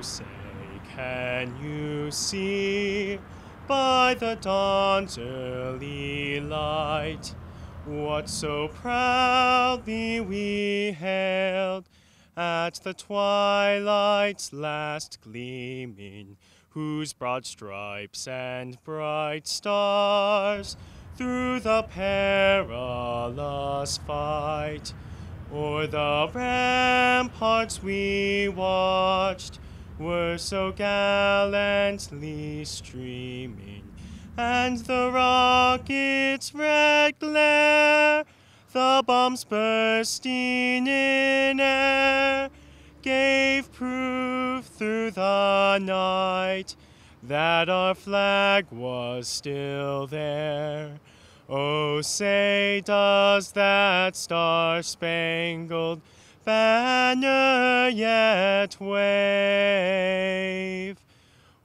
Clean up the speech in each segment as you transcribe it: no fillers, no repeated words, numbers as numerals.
say, can you see by the dawn's early light what so proudly we hailed at the twilight's last gleaming, whose broad stripes and bright stars through the perilous fight o'er the ramparts we watched were so gallantly streaming, and the rocket's red glare, the bombs bursting in air, gave proof through the night that our flag was still there. Oh, say, does that star-spangled banner yet wave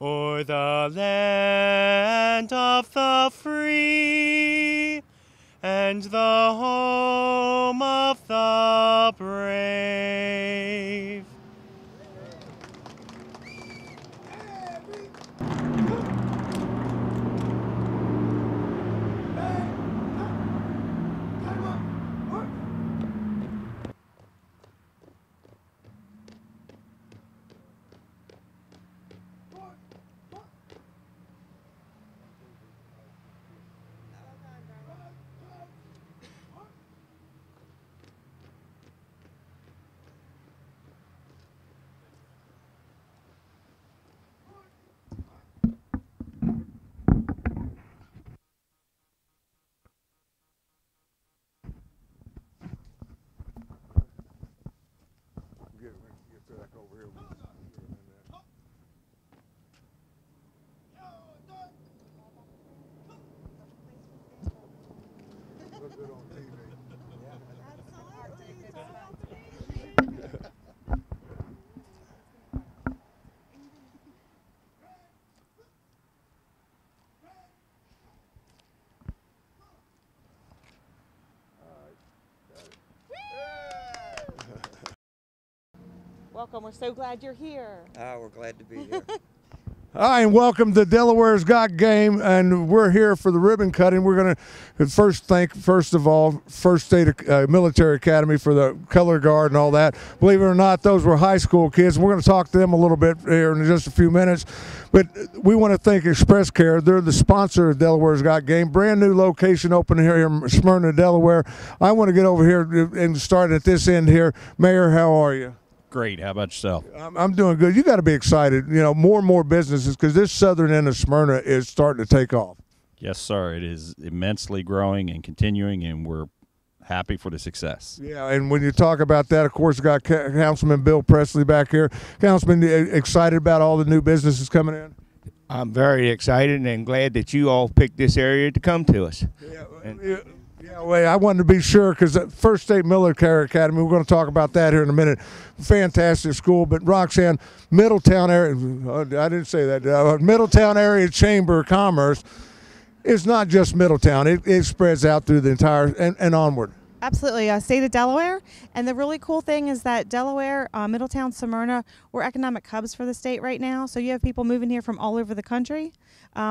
o'er the land of the free and the home of the brave? Welcome. We're so glad you're here. We're glad to be here. Hi, and welcome to Delaware's Got Game, and we're here for the ribbon cutting. We're going to thank, first of all, First State Military Academy for the color guard and all that. Believe it or not, those were high school kids. We're going to talk to them a little bit here in just a few minutes. But we want to thank Express Care. They're the sponsor of Delaware's Got Game. Brand new location open here in Smyrna, Delaware. I want to get over here and start at this end here. Mayor, how are you? Great. How about yourself? I'm doing good. You got to be excited. You know, more and more businesses, because this southern end of Smyrna is starting to take off. Yes, sir. It is immensely growing and continuing, and we're happy for the success. Yeah, and when you talk about that, of course, you got Councilman Bill Presley back here. Councilman, excited about all the new businesses coming in? I'm very excited and glad that you all picked this area to come to us. Well, I wanted to be sure because First State Military Academy, we're going to talk about that here in a minute. Fantastic school. But Roxanne, Middletown area, I didn't say that. Middletown Area Chamber of Commerce is not just Middletown. It spreads out through the entire and onward. Absolutely. State of Delaware. And the really cool thing is that Delaware, Middletown, Smyrna, we're economic hubs for the state right now. So you have people moving here from all over the country,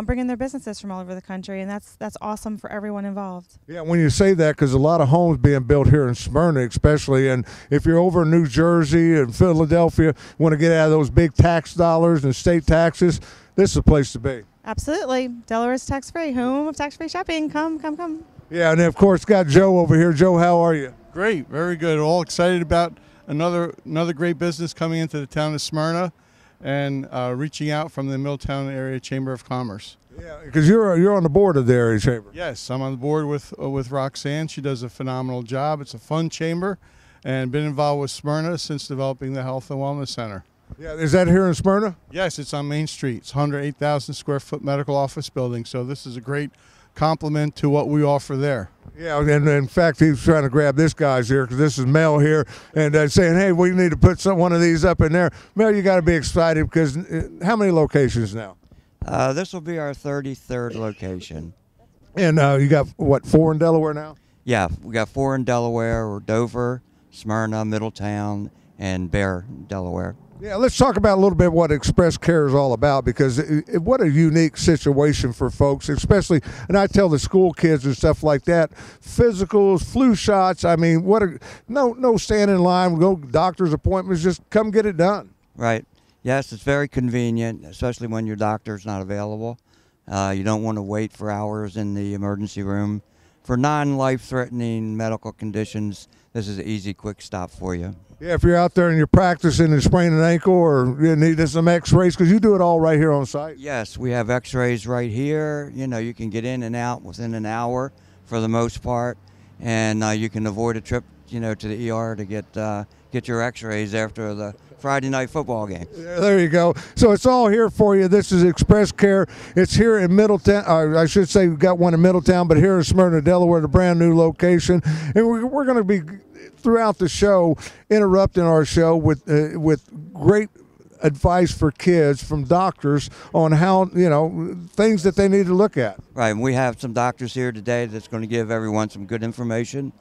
bringing their businesses from all over the country. And that's awesome for everyone involved. Yeah, when you say that, because a lot of homes being built here in Smyrna especially. And if you're over in New Jersey and Philadelphia, want to get out of those big tax dollars and state taxes, this is a place to be. Absolutely. Delaware is tax-free, home of tax-free shopping. Come, come, come. Yeah, and then of course got Joe over here. Joe, how are you? Great, very good. All excited about another great business coming into the town of Smyrna, and reaching out from the Middletown Area Chamber of Commerce. Yeah, because you're on the board of the area chamber. Yes, I'm on the board with Roxanne. She does a phenomenal job. It's a fun chamber, and been involved with Smyrna since developing the Health and Wellness Center. Yeah, is that here in Smyrna? Yes, it's on Main Street. It's 108,000 square foot medical office building. So this is a great complement to what we offer there. Yeah, and in fact, he's trying to grab this guy's here because this is Mel here, and saying, hey, we need to put one of these up in there. Mel, you got to be excited because how many locations now? This will be our 33rd location. And you got, what, 4 in Delaware now? Yeah, we got 4 in Delaware, or Dover, Smyrna, Middletown, and Bear, Delaware. Yeah, let's talk about a little bit what Express Care is all about, because what a unique situation for folks, especially, and I tell the school kids and stuff like that, physicals, flu shots, I mean, no stand in line, no doctor's appointments, just come get it done. Right. Yes, it's very convenient, especially when your doctor's not available. You don't want to wait for hours in the emergency room. For non-life-threatening medical conditions, this is an easy, quick stop for you. Yeah, if you're out there and you're practicing and spraining an ankle or you need some x-rays, because you do it all right here on site. Yes, we have x-rays right here. You know, you can get in and out within an hour for the most part, and you can avoid a trip, you know, to the ER to get your x-rays after the Friday night football game. There you go. So it's all here for you. This is Express Care. It's here in Middletown. I should say we've got one in Middletown, but here in Smyrna, Delaware, the brand new location. And we're going to be, throughout the show, interrupting our show with great advice for kids from doctors on how, you know, things that they need to look at. Right, and we have some doctors here today that's going to give everyone some good information,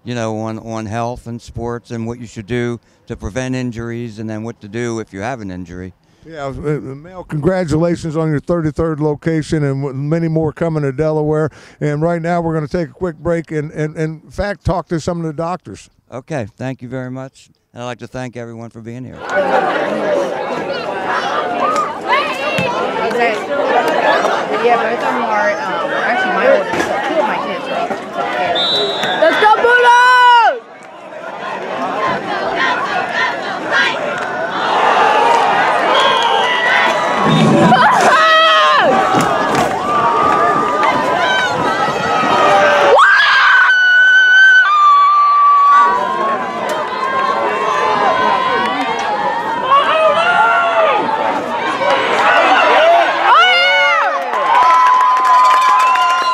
you know, on health and sports and what you should do to prevent injuries, and then what to do if you have an injury. Yeah, Mel, congratulations on your 33rd location, and many more coming to Delaware. And right now we're going to take a quick break and in fact, talk to some of the doctors. Okay, thank you very much. And I'd like to thank everyone for being here. Yeah, both of them are, actually my oldest, two of my kids are. Let's go, Bulldogs!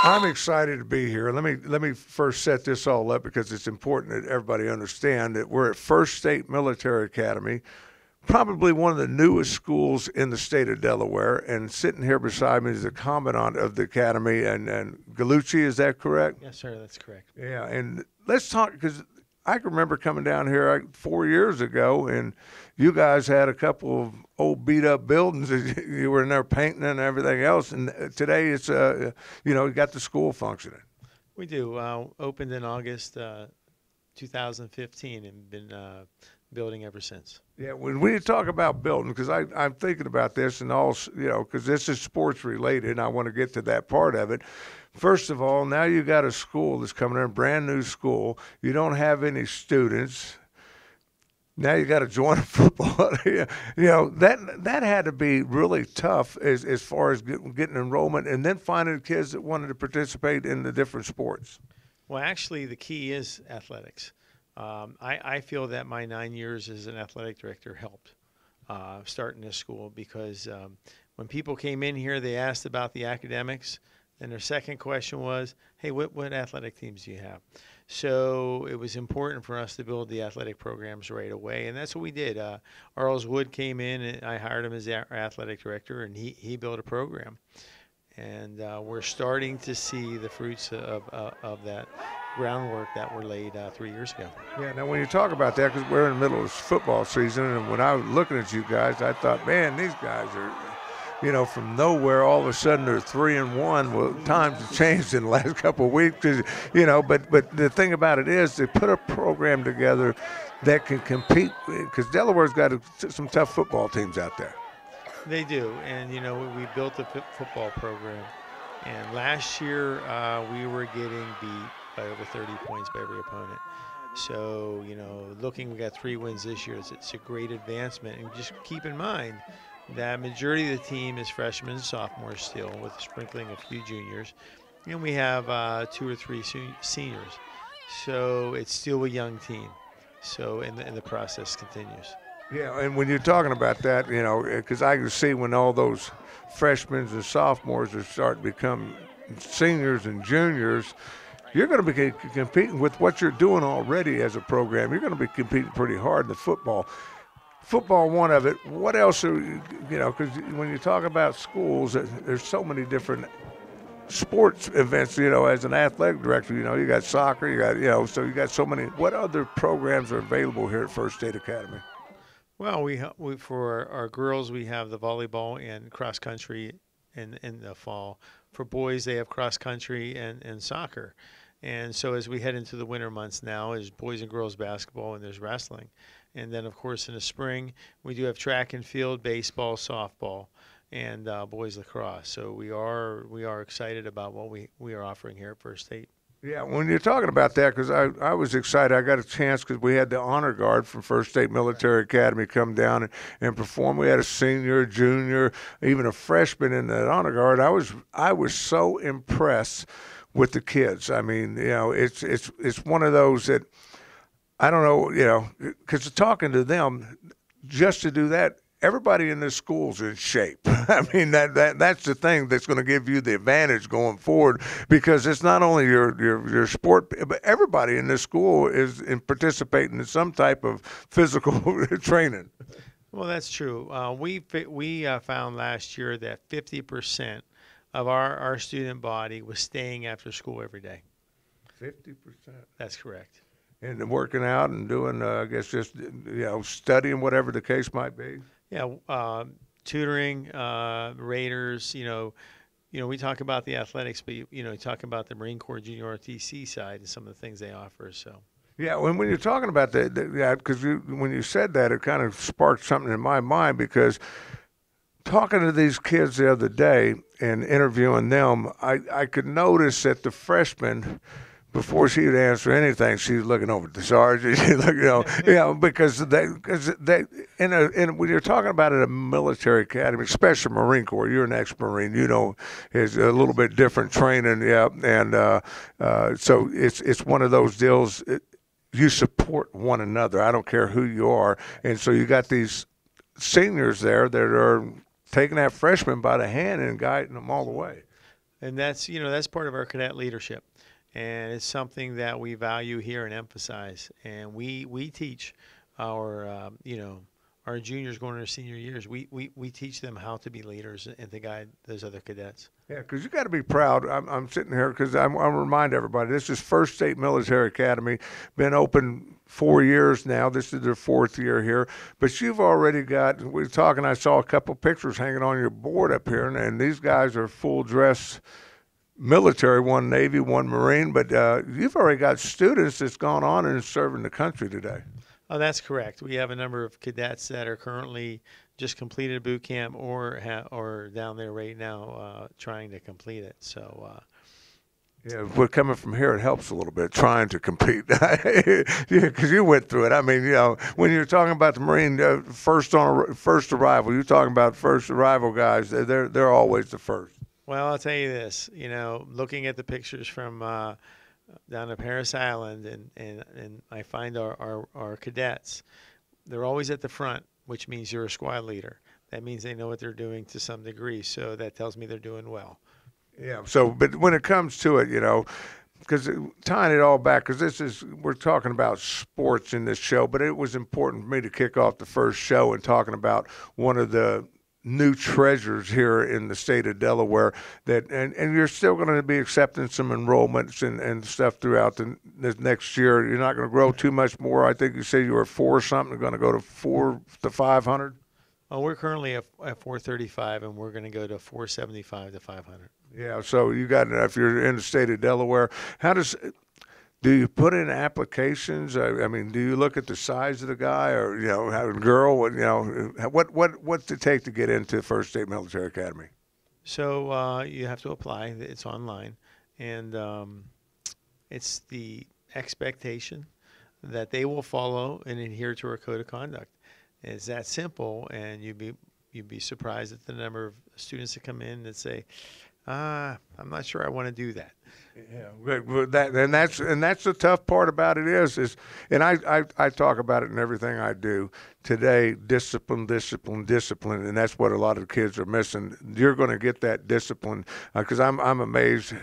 I'm excited to be here. Let me first set this all up, because it's important that everybody understand that we're at First State Military Academy, probably one of the newest schools in the state of Delaware. And sitting here beside me is the commandant of the academy, and Galucci, is that correct? Yes, sir, that's correct. Yeah, and let's talk, because I can remember coming down here 4 years ago, and you guys had a couple of old beat-up buildings that you were in there painting and everything else. And today it's, you know, you got the school functioning. We do. Opened in August 2015 and been building ever since. Yeah, when we talk about building, because I'm thinking about this and all, you know, because this is sports related, and I want to get to that part of it. First of all, now you got a school that's coming in, a brand new school. You don't have any students. Now you got to join a football. You know, that had to be really tough as far as getting enrollment and then finding kids that wanted to participate in the different sports. Well, actually, the key is athletics. I feel that my 9 years as an athletic director helped starting this school, because when people came in here, they asked about the academics. And their second question was, hey, what athletic teams do you have? So it was important for us to build the athletic programs right away, and that's what we did. Arles Wood came in, and I hired him as our athletic director, and he built a program. And we're starting to see the fruits of that groundwork that were laid 3 years ago. Yeah, now when you talk about that, because we're in the middle of football season, and when I was looking at you guys, I thought, man, these guys are, you know, from nowhere, all of a sudden they're 3-1. Well, times have changed in the last couple of weeks, because, you know, but the thing about it is they put a program together that can compete, because Delaware's got some tough football teams out there. They do, and, you know, we built a football program, and last year we were getting beat by over 30 points by every opponent. So, you know, we got 3 wins this year. It's a great advancement, and just keep in mind that majority of the team is freshmen and sophomores still, with sprinkling a few juniors, and we have 2 or 3 seniors. So it's still a young team. So and the process continues. Yeah, and when you're talking about that, you know, because I can see when all those freshmen and sophomores are starting to become seniors and juniors, you're going to be competing with what you're doing already as a program. You're going to be competing pretty hard in the football. Football, one of it. What else are you know? Because when you talk about schools, there's so many different sports events. You know, as an athletic director, you know, you got soccer, you got, you know, so you got so many. What other programs are available here at First State Academy? Well, we for our girls we have the volleyball and cross country in the fall. For boys, they have cross country and soccer. And so as we head into the winter months now, is boys and girls basketball and there's wrestling. And then of course in the spring we do have track and field, baseball, softball, and boys lacrosse. So we are excited about what we are offering here at First State. Yeah, when you're talking about that, because I was excited. I got a chance because we had the honor guard from First State Military Academy come down and perform. We had a senior, junior, even a freshman in that honor guard. I was so impressed with the kids. I mean, it's one of those that I don't know, because talking to them, just to do that, everybody in this school's in shape. I mean, that's the thing that's going to give you the advantage going forward, because it's not only your sport, but everybody in this school is participating in some type of physical training. Well, that's true. We found last year that 50% of our student body was staying after school every day. 50%. That's correct. And working out and doing, I guess, just studying, whatever the case might be. Yeah, tutoring, Raiders. We talk about the athletics, but you talk about the Marine Corps Junior RTC side and some of the things they offer. So. Yeah, when you're talking about that, because when you said that, it kind of sparked something in my mind, because talking to these kids the other day and interviewing them, I could notice that the freshmen, before she would answer anything, she was looking over at the sergeant. She looked, because they, when you're talking about at a military academy, especially Marine Corps, you're an ex-Marine, it's a little bit different training, and so it's one of those deals. You support one another. I don't care who you are, and so you got these seniors there that are taking that freshman by the hand and guiding them all the way. And that's part of our cadet leadership. And it's something that we value here and emphasize. And we teach our our juniors going into their senior years. We teach them how to be leaders and to guide those other cadets. Yeah, because you got to be proud. I'm sitting here because I remind everybody, this is First State Military Academy, been open 4 years now. This is their 4th year here. But you've already got, we were talking, I saw a couple pictures hanging on your board up here, and these guys are full dress military, one Navy, one Marine, but you've already got students that's gone on and serving the country today. Oh, that's correct. We have a number of cadets that are currently just completed boot camp or down there right now trying to complete it. So. Yeah, but coming from here, it helps a little bit trying to compete, because you went through it. I mean, when you're talking about the Marine first arrival, you're talking about first arrival guys. They're always the first. Well, I'll tell you this, looking at the pictures from down at Paris Island, and I find our cadets, they're always at the front, which means you're a squad leader. That means they know what they're doing to some degree, so that tells me they're doing well. Yeah, but when it comes to it, because tying it all back, because we're talking about sports in this show, but it was important for me to kick off the first show and talking about one of the new treasures here in the state of Delaware, and you're still going to be accepting some enrollments and stuff throughout this next year. You're not going to grow too much more. I think you said you were 4 something, you're going to go to 4 to 500. Oh, we're currently at 435, and we're going to go to 475 to 500. Yeah, so you got, if you're in the state of Delaware, do you put in applications? I mean, do you look at the size of the guy, or have a girl? What's it take to get into First State Military Academy? So you have to apply. It's online, and it's the expectation that they will follow and adhere to our code of conduct. It's that simple, and you'd be surprised at the number of students that come in that say, I'm not sure I want to do that. Yeah, that's the tough part about it is, and I talk about it in everything I do today. Discipline, and that's what a lot of the kids are missing. You're going to get that discipline, because I'm amazed.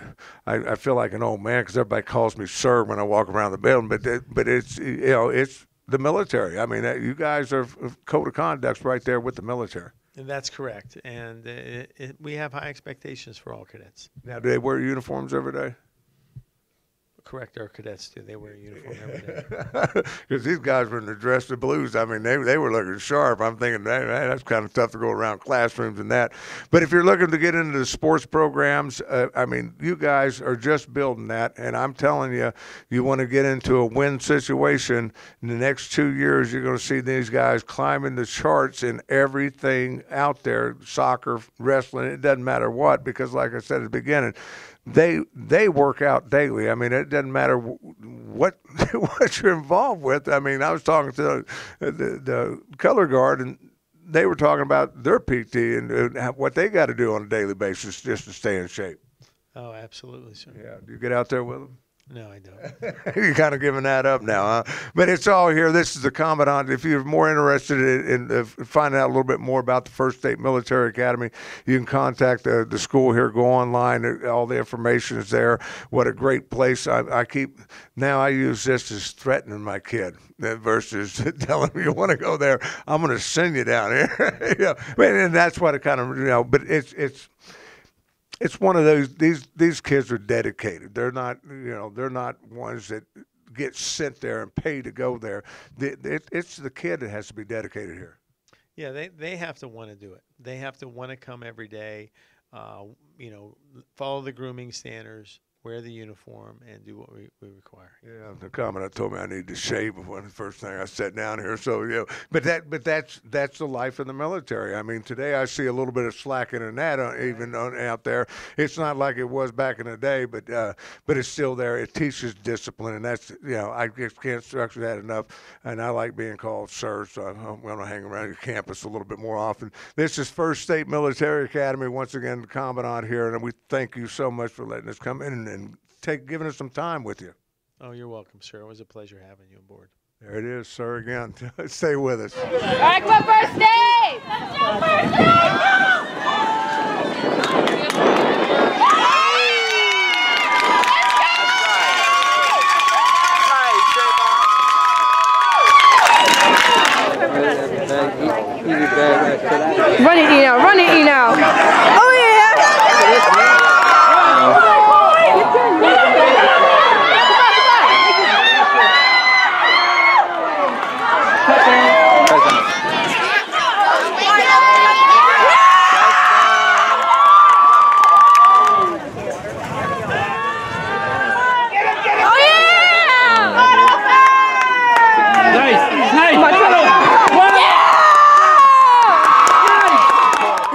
I feel like an old man because everybody calls me sir when I walk around the building, but it's it's the military. I mean, you guys are code of conduct's right there with the military. And that's correct, and we have high expectations for all cadets. Now, do they wear uniforms every day? correct our cadets too. They wear a uniform every day. Because these guys were in the dress of blues. I mean, they were looking sharp. I'm thinking that's kind of tough to go around classrooms and that. But if you're looking to get into the sports programs, I mean, you guys are just building that. And I'm telling you, you want to get into a win situation in the next 2 years, you're going to see these guys climbing the charts in everything out there, soccer, wrestling, it doesn't matter what, because like I said at the beginning, they work out daily. I mean, it doesn't matter what what you're involved with. I mean, I was talking to the color guard, and they were talking about their PT and what they got to do on a daily basis just to stay in shape. Oh, absolutely, sir. Yeah. Do you get out there with them? No, I don't. You're kind of giving that up now, huh? But it's all here. This is the Commandant. If you're more interested in finding out a little bit more about the First State Military Academy, you can contact the school here. Go online. All the information is there. What a great place. I use this as threatening my kid versus telling him you want to go there. I'm going to send you down here. And that's what it kind of, but it's one of those. These kids are dedicated. They're not ones that get sent there and pay to go there. It's the kid that has to be dedicated here. Yeah, they have to want to do it. They have to want to come every day. Follow the grooming standards, wear the uniform, and do what we require. Yeah, the commandant told me I need to shave before the first thing I sat down here. So but that's the life of the military. I mean, today I see a little bit of slacking in that, out there. It's not like it was back in the day, but it's still there. It teaches discipline, and that's I just can't structure that enough. And I like being called sir, so I'm going to hang around your campus a little bit more often. This is First State Military Academy. Once again, the commandant here, and we thank you so much for letting us come in and giving us some time with you. Oh, you're welcome, sir. It was a pleasure having you aboard. There it is, sir, again. Stay with us. All right, come on, First State! First State! Run it, Eno. Run it, Eno. Oh, yeah.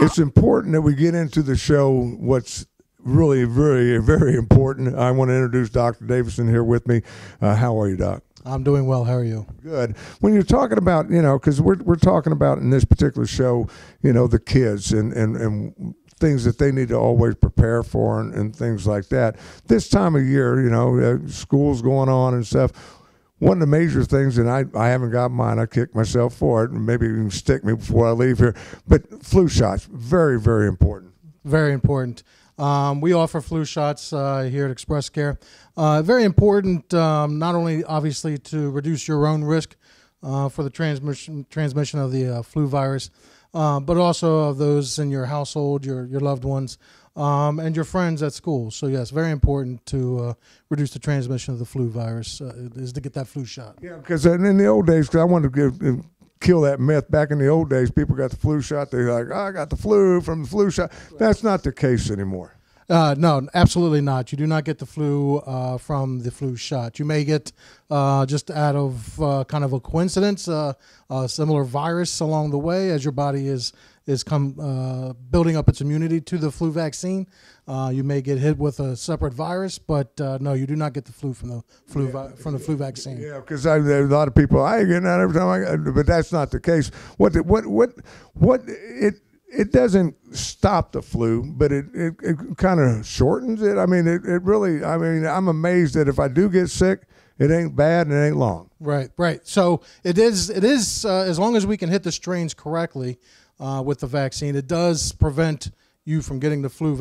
It's important that we get into the show what's really very, very important. I want to introduce Dr. Davison here with me. How are you, Doc? I'm doing well. How are you? Good. When you're talking about, because we're talking about in this particular show, the kids and things that they need to always prepare for and things like that. This time of year, school's going on and stuff. One of the major things, and I haven't got mine, I kicked myself for it, and maybe you can stick me before I leave here, but flu shots, very, very important. Very important. We offer flu shots here at Express Care. Very important, not only obviously to reduce your own risk for the transmission of the flu virus, but also of those in your household, your loved ones, and your friends at school. So yes, very important to reduce the transmission of the flu virus is to get that flu shot. Yeah, because in the old days, because I wanted to kill that myth. Back in the old days, people got the flu shot. They're like, I got the flu from the flu shot. That's not the case anymore. No, absolutely not. You do not get the flu from the flu shot. You may get just out of kind of a coincidence, a similar virus along the way as your body is building up its immunity to the flu vaccine. You may get hit with a separate virus, but no, you do not get the flu from the flu vaccine. Yeah, because there's a lot of people I ain't getting that every time but that's not the case. It doesn't stop the flu, but it kind of shortens it. I mean, it really. I mean, I'm amazed that if I do get sick, it ain't bad and it ain't long. Right. So it is as long as we can hit the strains correctly with the vaccine, it does prevent you from getting the flu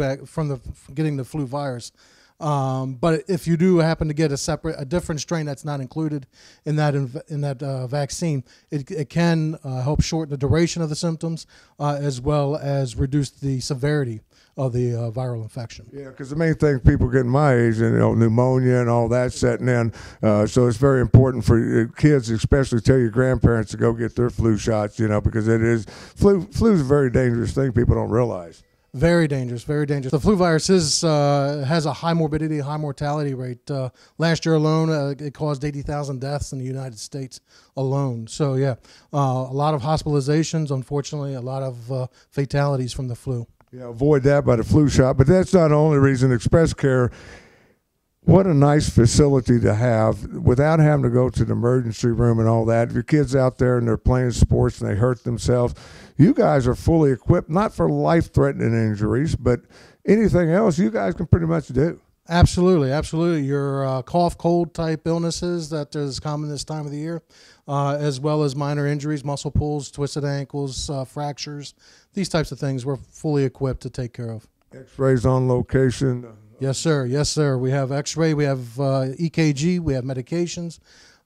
getting the flu virus. But if you do happen to get a different strain that's not included in that vaccine, it can help shorten the duration of the symptoms as well as reduce the severity of the viral infection. Yeah, because the main thing people getting my age, pneumonia and all that setting in. So it's very important for kids, especially tell your grandparents to go get their flu shots, because flu is a very dangerous thing people don't realize. Very dangerous, very dangerous. The flu virus has a high morbidity, high mortality rate. Last year alone, it caused 80,000 deaths in the United States alone. So yeah, a lot of hospitalizations, unfortunately, a lot of fatalities from the flu. Yeah, avoid that by the flu shot. But that's not the only reason. Express Care, what a nice facility to have without having to go to the emergency room and all that. If your kid's out there and they're playing sports and they hurt themselves, you guys are fully equipped, not for life-threatening injuries, but anything else you guys can pretty much do. Absolutely, absolutely. Your cough, cold type illnesses that is common this time of the year, as well as minor injuries, muscle pulls, twisted ankles, fractures, these types of things we're fully equipped to take care of. X-rays on location. Yes, sir. Yes, sir. We have X-ray, we have EKG, we have medications.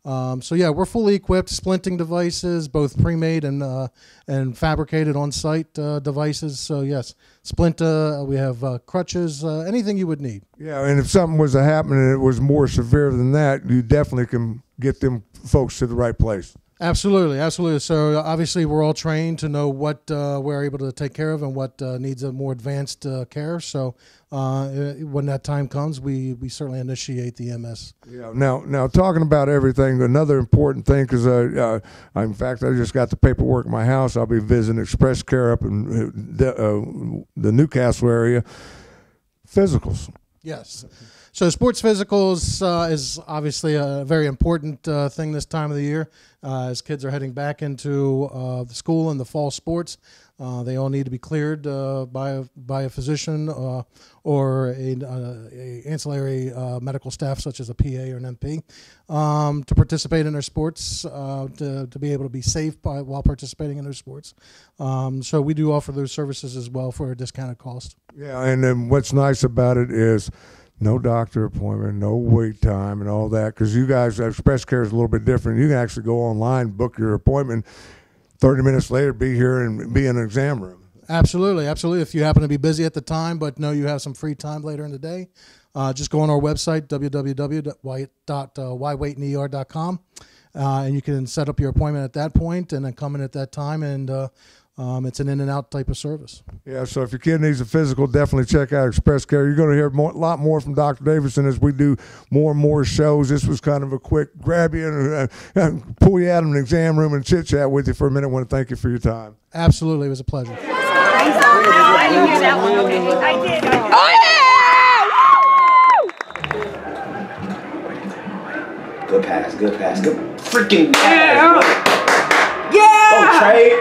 So yeah, we're fully equipped. Splinting devices, both pre-made and fabricated on-site devices. So yes, splint. We have crutches. Anything you would need. Yeah, and if something was to happen and it was more severe than that, you definitely can get them folks to the right place. Absolutely, absolutely. So obviously, we're all trained to know what we're able to take care of and what needs a more advanced care. So when that time comes, we certainly initiate the MS. Yeah. Now talking about everything, another important thing, because in fact, I just got the paperwork in my house. I'll be visiting Express Care up in the Newcastle area. Physicals. Yes. So sports physicals is obviously a very important thing this time of the year. As kids are heading back into the school and the fall sports, they all need to be cleared by a physician or a ancillary medical staff such as a PA or an MP to participate in their sports, to be able to be safe while participating in their sports. So we do offer those services as well for a discounted cost. Yeah, and then what's nice about it is no doctor appointment, no wait time, and all that. Because you guys, Express Care is a little bit different. You can actually go online, book your appointment, 30 minutes later, be here and be in an exam room. Absolutely, absolutely. If you happen to be busy at the time, but know you have some free time later in the day, just go on our website, www.whywaitiner.com, and you can set up your appointment at that point and then come in at that time, and it's an in and out type of service. Yeah, so if your kid needs a physical, definitely check out Express Care. You're going to hear a lot more from Dr. Davison as we do more and more shows. This was kind of a quick grab you and pull you out of an exam room and chit chat with you for a minute. I want to thank you for your time. Absolutely, it was a pleasure. I didn't hear that one. Okay, I did. Oh yeah! Good pass, good pass, good freaking pass. Yeah! Oh, Trey.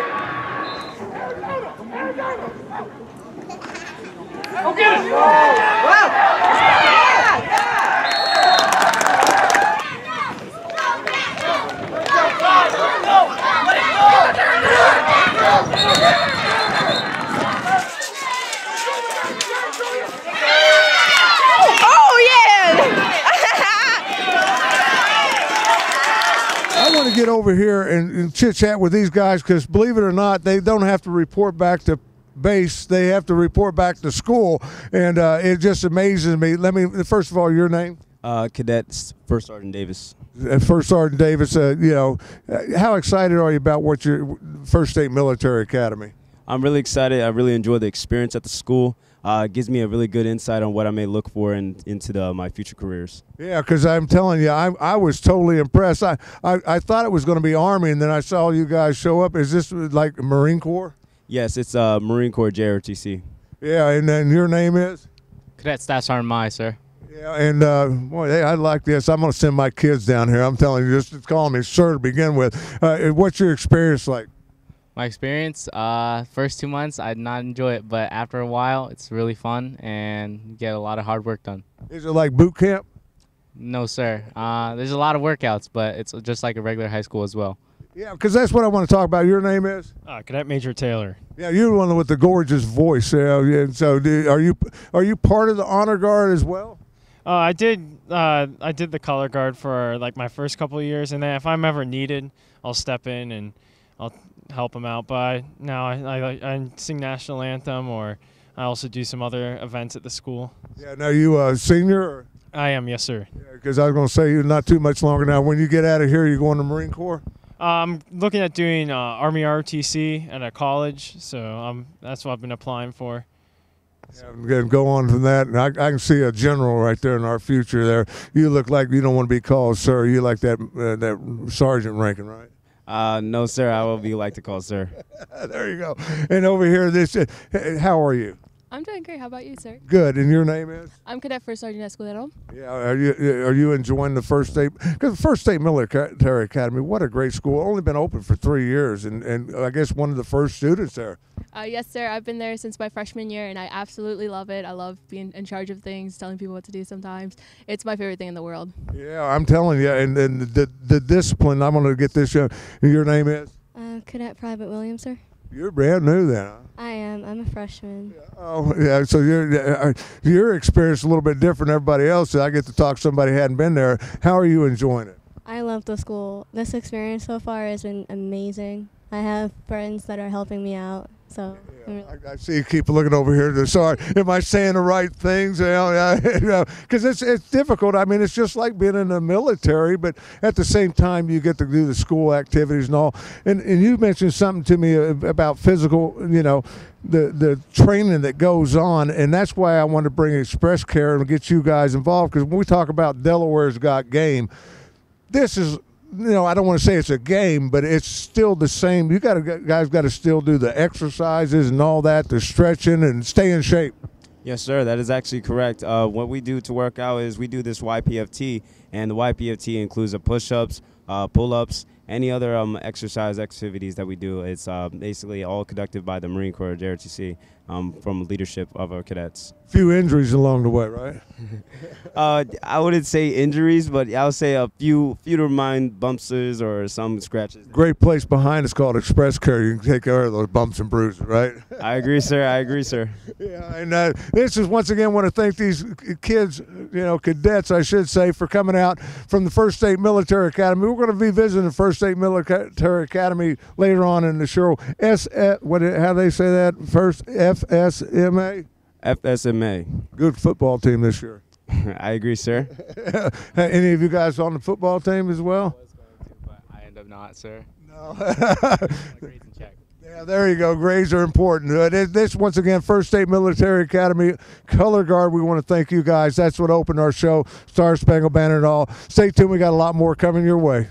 Okay. Wow. Oh yeah! I want to get over here and chit chat with these guys because, believe it or not, they don't have to report back to base. They have to report back to school, and it just amazes me. Let me, first of all, your name? Cadets, First Sergeant Davis. First Sergeant Davis, how excited are you about what your First State Military Academy? I'm really excited. I really enjoy the experience at the school. It gives me a really good insight on what I may look for into my future careers. Yeah, because I'm telling you, I was totally impressed. I thought it was going to be Army, and then I saw you guys show up. Is this like Marine Corps? Yes, it's Marine Corps JROTC. Yeah, and then your name is? Cadet Staff Sergeant Mai, sir. Yeah, and boy, hey, I like this. I'm going to send my kids down here. I'm telling you, just call me sir to begin with. What's your experience like? My experience, first 2 months, I did not enjoy it, but after a while, it's really fun and you get a lot of hard work done. Is it like boot camp? No, sir. There's a lot of workouts, but it's just like a regular high school as well. Yeah, because that's what I want to talk about. Your name is? Cadet Major Taylor. Yeah, you're the one with the gorgeous voice. Yeah. So, are you part of the honor guard as well? I did the color guard for like my first couple of years, and then if I'm ever needed, I'll step in and I'll help them out. But now I sing national anthem, or I also do some other events at the school. Yeah. Now you a senior? Or? I am, yes, sir. Because I was going to say you're not too much longer now. When you get out of here, you going to Marine Corps? I'm looking at doing Army ROTC at a college, so that's what I've been applying for. Yeah, I'm going to go on from that, and I can see a general right there in our future there. You look like you don't want to be called sir. You like that sergeant ranking, right? No, sir. I will be like to call sir. There you go. And over here, how are you? I'm doing great. How about you, sir? Good. And your name is? I'm Cadet First Sergeant Escudero. Yeah. Are you enjoying the First State? Because the First State Military Academy, what a great school. Only been open for 3 years, and I guess one of the first students there. Yes, sir. I've been there since my freshman year, and I absolutely love it. I love being in charge of things, telling people what to do sometimes. It's my favorite thing in the world. Yeah, I'm telling you. And the discipline, I'm going to get this. Your name is? Cadet Private Williams, sir. You're brand new then, huh? I am. I'm a freshman. Oh, yeah. So your experience is a little bit different than everybody else. I get to talk to somebody who hadn't been there. How are you enjoying it? I love the school. This experience so far has been amazing. I have friends that are helping me out. So I see you keep looking over here. Sorry, am I saying the right things? Because it's difficult. I mean, it's just like being in the military, but at the same time, you get to do the school activities and all. And you mentioned something to me about physical, the training that goes on, and that's why I want to bring Express Care and get you guys involved. Because when we talk about Delaware's Got Game, this is. I don't want to say it's a game, but it's still the same. You guys got to still do the exercises and all that, the stretching and stay in shape. Yes, sir. That is actually correct. What we do to work out is we do this YPFT, and the YPFT includes the push-ups, pull-ups, any other exercise activities that we do. It's basically all conducted by the Marine Corps, JRTC, from leadership of our cadets. Few injuries along the way, right? I wouldn't say injuries, but I would say a few to mind bumps or some scratches. Great place behind us called Express Care. You can take care of those bumps and bruises, right? I agree, sir. I agree, sir. Yeah, and this is once again want to thank these kids, cadets, I should say, for coming out from the First State Military Academy. We're going to be visiting the First State Military Academy later on in the show. How they say that? First FSMA. FSMA. Good football team this year. I agree, sir. Any of you guys on the football team as well? I was going to, but I end up not, sir. No. Yeah, there you go. Grades are important. This, once again, First State Military Academy Color Guard. We want to thank you guys. That's what opened our show, Star Spangled Banner and all. Stay tuned. We got a lot more coming your way.